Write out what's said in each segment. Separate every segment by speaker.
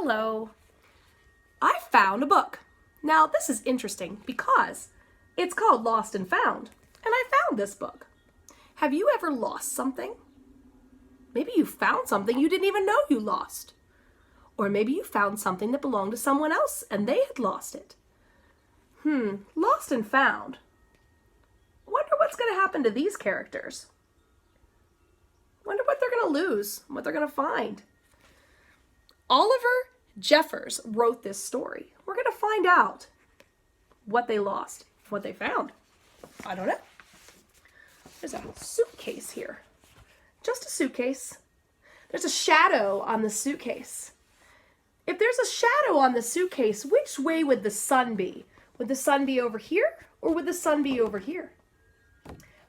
Speaker 1: Hello. I found a book. Now this is interesting because it's called Lost and Found, and I found this book. Have you ever lost something? Maybe you found something you didn't even know you lost. Or maybe you found something that belonged to someone else and they had lost it. Lost and found. Wonder what's going to happen to these characters. Wonder what they're going to lose, what they're going to find. Oliver Jeffers wrote this story. We're going to find out what they lost, what they found. I don't know. There's a suitcase here. Just a suitcase. There's a shadow on the suitcase. If there's a shadow on the suitcase, which way would the sun be? Would the sun be over here or would the sun be over here?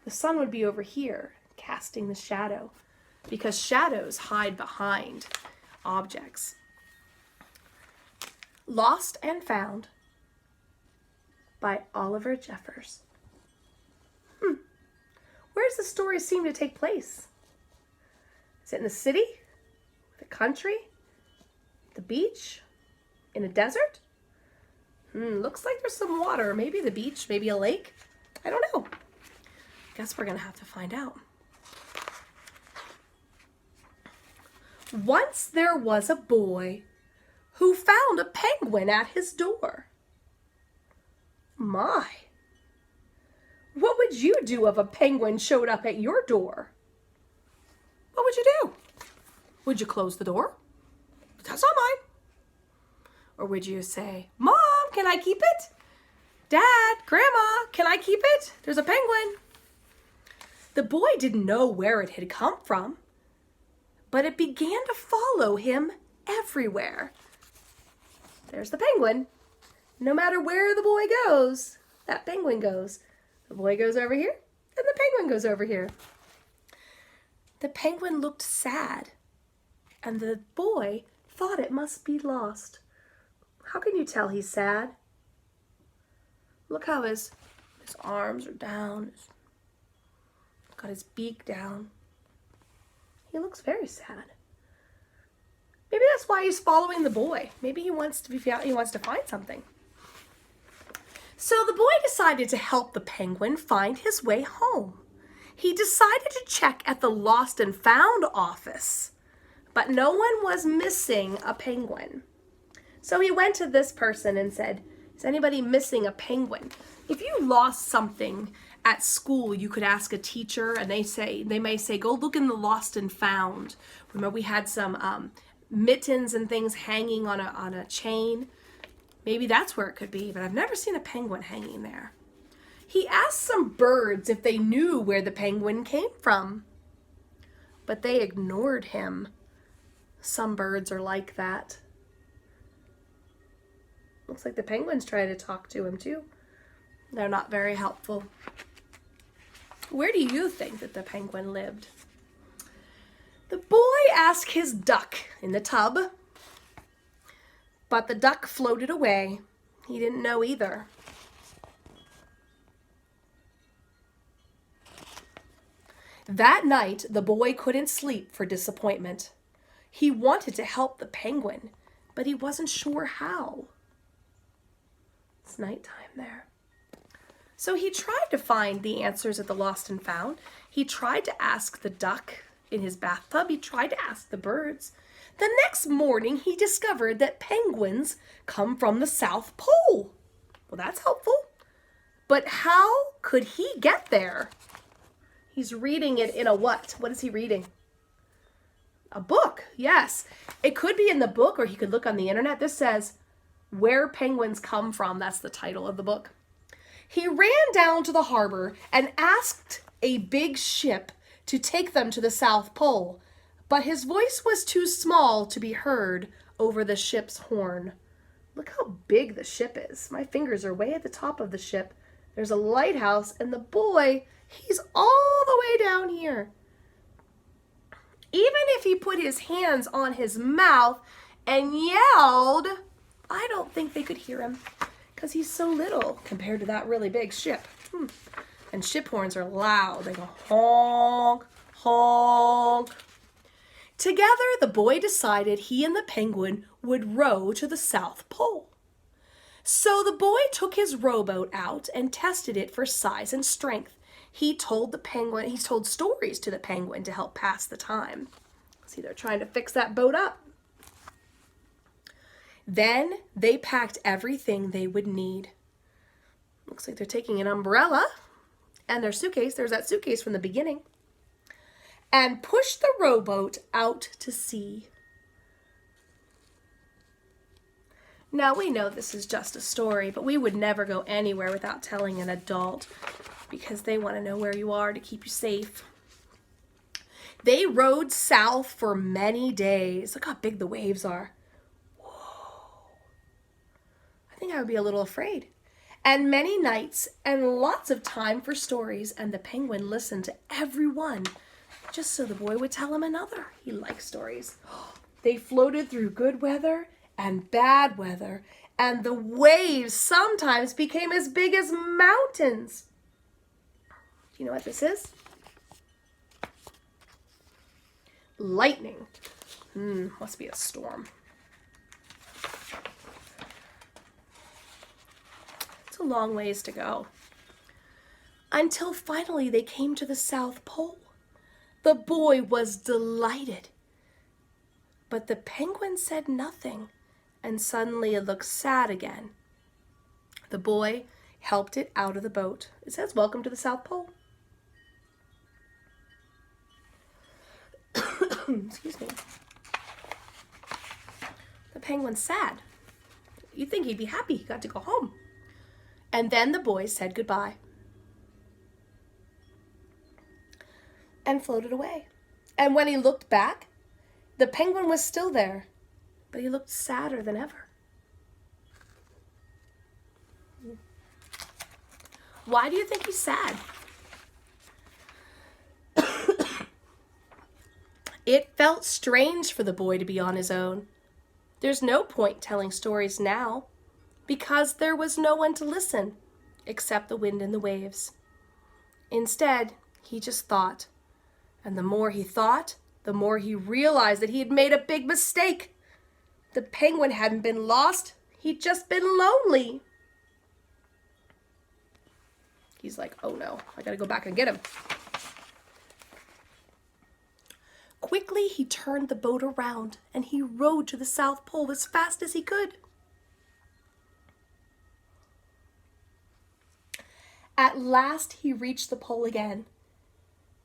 Speaker 1: The sun would be over here, casting the shadow, because shadows hide behind objects. Lost and Found by Oliver Jeffers. Where does the story seem to take place? Is it in the city? The country? The beach? In a desert? Looks like there's some water. Maybe the beach, maybe a lake. I don't know. Guess we're going to have to find out. Once there was a boy who found a penguin at his door. My, what would you do if a penguin showed up at your door? What would you do? Would you close the door? That's not mine. Or would you say, Mom, can I keep it? Dad, Grandma, can I keep it? There's a penguin. The boy didn't know where it had come from, but it began to follow him everywhere. There's the penguin. No matter where the boy goes, that penguin goes. The boy goes over here, and the penguin goes over here. The penguin looked sad, and the boy thought it must be lost. How can you tell he's sad? Look how his arms are down. He's got his beak down. He looks very sad. Maybe that's why he's following the boy. Maybe he wants to find something. So the boy decided to help the penguin find his way home. He decided to check at the Lost and Found office, but no one was missing a penguin. So he went to this person and said, is anybody missing a penguin? If you lost something at school, you could ask a teacher and they may say, go look in the Lost and Found. Remember we had some mittens and things hanging on a chain. Maybe that's where it could be, but I've never seen a penguin hanging there. He asked some birds if they knew where the penguin came from, but they ignored him. Some birds are like that. Looks like the penguins try to talk to him too. They're not very helpful. Where do you think that the penguin lived? The boy asked his duck in the tub, but the duck floated away. He didn't know either. That night, the boy couldn't sleep for disappointment. He wanted to help the penguin, but he wasn't sure how. It's nighttime there. So he tried to find the answers at the Lost and Found. He tried to ask the duck in his bathtub. He tried to ask the birds. The next morning, he discovered that penguins come from the South Pole. Well, that's helpful. But how could he get there? He's reading it in a what? What is he reading? A book, yes. It could be in the book or he could look on the internet. This says, Where Penguins Come From. That's the title of the book. He ran down to the harbor and asked a big ship to take them to the South Pole, but his voice was too small to be heard over the ship's horn. Look how big the ship is. My fingers are way at the top of the ship. There's a lighthouse, and the boy, he's all the way down here. Even if he put his hands on his mouth and yelled, I don't think they could hear him because he's so little compared to that really big ship. And ship horns are loud. They go honk, honk. Together, the boy decided he and the penguin would row to the South Pole. So the boy took his rowboat out and tested it for size and strength. He told stories to the penguin to help pass the time. See, they're trying to fix that boat up. Then they packed everything they would need. Looks like they're taking an umbrella and their suitcase. There's that suitcase from the beginning. And pushed the rowboat out to sea. Now, we know this is just a story, but we would never go anywhere without telling an adult because they want to know where you are to keep you safe. They rowed south for many days. Look how big the waves are. Whoa. I think I would be a little afraid. And many nights and lots of time for stories, and the penguin listened to every one just so the boy would tell him another. He likes stories. They floated through good weather and bad weather, and the waves sometimes became as big as mountains. Do you know what this is? Lightning. Must be a storm. It's a long ways to go. Until finally they came to the South Pole. The boy was delighted. But the penguin said nothing, and suddenly it looked sad again. The boy helped it out of the boat. It says, "Welcome to the South Pole." Excuse me. The penguin's sad. You'd think he'd be happy he got to go home. And then the boy said goodbye and floated away. And when he looked back, the penguin was still there, but he looked sadder than ever. Why do you think he's sad? It felt strange for the boy to be on his own. There's no point telling stories now because there was no one to listen except the wind and the waves. Instead, he just thought. And the more he thought, the more he realized that he had made a big mistake. The penguin hadn't been lost. He'd just been lonely. He's like, oh no, I gotta go back and get him. Quickly, he turned the boat around and he rowed to the South Pole as fast as he could. At last, he reached the pole again.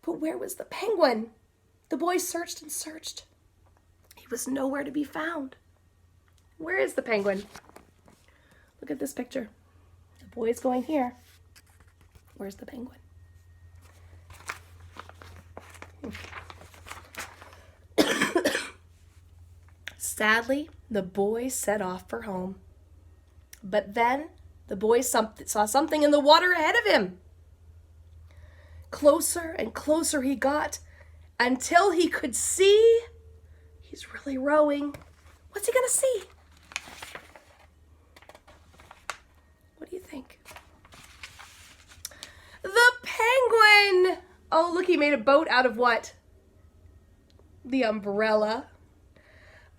Speaker 1: But where was the penguin? The boy searched and searched. He was nowhere to be found. Where is the penguin? Look at this picture. The boy's going here. Where's the penguin? Sadly, the boy set off for home. But then the boy saw something in the water ahead of him. Closer and closer he got until he could see. He's really rowing. What's he gonna see? What do you think? The penguin! Oh, look, he made a boat out of what? The umbrella.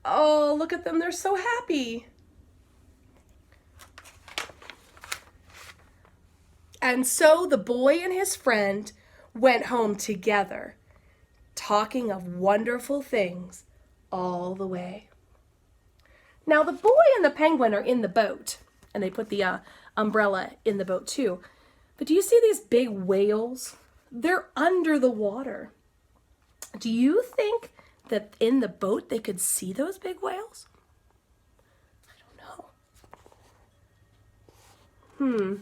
Speaker 1: Oh, look at them. They're so happy. And so the boy and his friend went home together, talking of wonderful things all the way. Now, the boy and the penguin are in the boat, and they put the umbrella in the boat too. But do you see these big whales? They're under the water. Do you think that in the boat they could see those big whales? I don't know.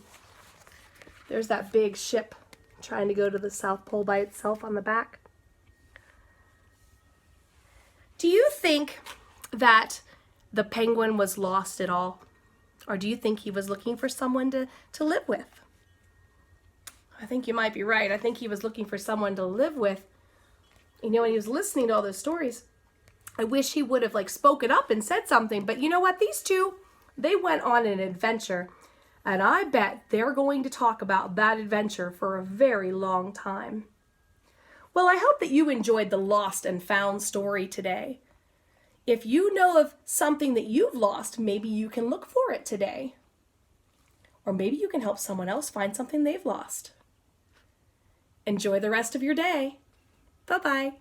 Speaker 1: There's that big ship trying to go to the South Pole by itself on the back. Do you think that the penguin was lost at all? Or do you think he was looking for someone to live with? I think you might be right. I think he was looking for someone to live with. You know, when he was listening to all those stories, I wish he would have spoken up and said something. But you know what? These two, they went on an adventure. And I bet they're going to talk about that adventure for a very long time. Well, I hope that you enjoyed the lost and found story today. If you know of something that you've lost, maybe you can look for it today. Or maybe you can help someone else find something they've lost. Enjoy the rest of your day. Bye-bye.